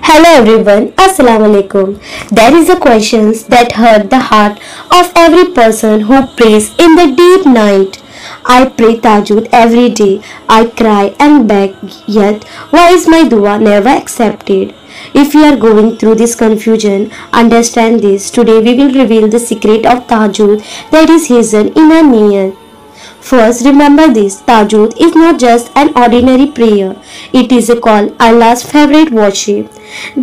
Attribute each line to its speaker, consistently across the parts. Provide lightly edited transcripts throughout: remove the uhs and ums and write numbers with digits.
Speaker 1: Hello everyone, Assalamu alaikum. There is a question that hurt the heart of every person who prays in the deep night. I pray Tajud every day. I cry and beg, yet why is my dua never accepted? If you are going through this confusion, understand this. Today we will reveal the secret of Tajud that is hidden in our niyat. First, remember this, Tajud is not just an ordinary prayer. It is a call Allah's favorite worship.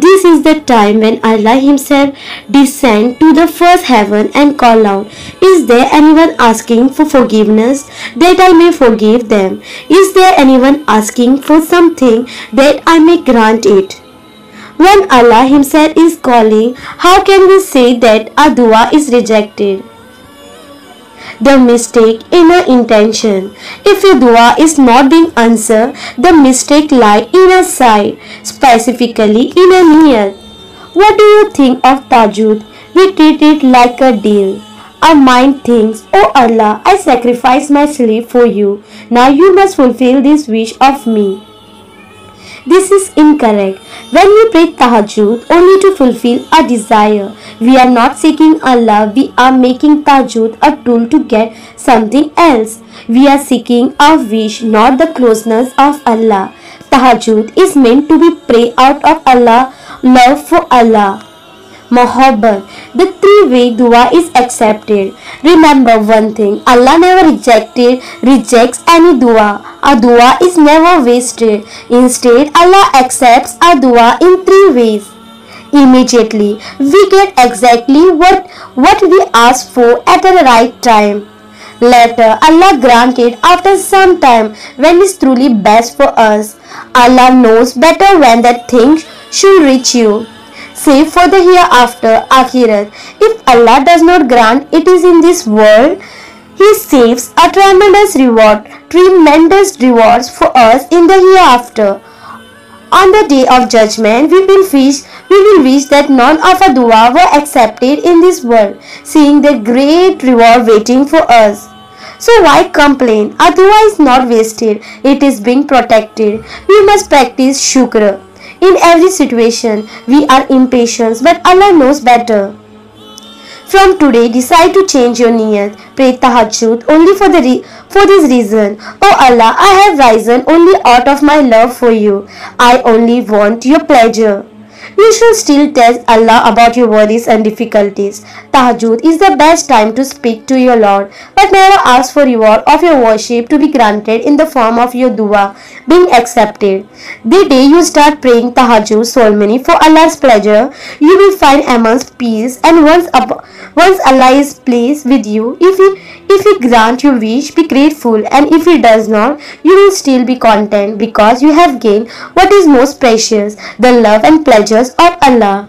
Speaker 1: This is the time when Allah himself descends to the first heaven and call out, "Is there anyone asking for forgiveness that I may forgive them? Is there anyone asking for something that I may grant it?" When Allah himself is calling, how can we say that our dua is rejected? The mistake in our intention. If your dua is not being answered, the mistake lies in our side, specifically in our niyat. What do you think of Tajud? We treat it like a deal. Our mind thinks, "Oh Allah, I sacrificed my sleep for you. Now you must fulfill this wish of me." This is incorrect. When we pray Tahajjud only to fulfill a desire, we are not seeking Allah, we are making Tahajjud a tool to get something else. We are seeking a wish, not the closeness of Allah. Tahajjud is meant to be prayed out of Allah, love for Allah. Mohabbat, the three-way dua is accepted. Remember one thing, Allah never rejects any dua. A dua is never wasted. Instead, Allah accepts a dua in three ways. Immediately, we get exactly what we ask for at the right time. Later, Allah grants it after some time when it's truly best for us. Allah knows better when that thing should reach you. Save for the hereafter, Akhirat. If Allah does not grant it is in this world, He saves a tremendous rewards for us in the hereafter. On the day of judgment, we will wish that none of our dua were accepted in this world, seeing the great reward waiting for us. So why complain? Our dua is not wasted, it is being protected. We must practice shukr. In every situation, we are impatient, but Allah knows better. From today, decide to change your niyat. Pray Tahajjud only for this reason. Oh Allah, I have risen only out of my love for you. I only want your pleasure. You should still tell Allah about your worries and difficulties. Tahajjud is the best time to speak to your Lord, but never ask for reward of your worship to be granted in the form of your dua being accepted. The day you start praying Tahajjud solely for Allah's pleasure, you will find immense peace, and once Allah is pleased with you, if He grant your wish, be grateful, and if He does not, you will still be content because you have gained what is most precious, the love and pleasures of Allah.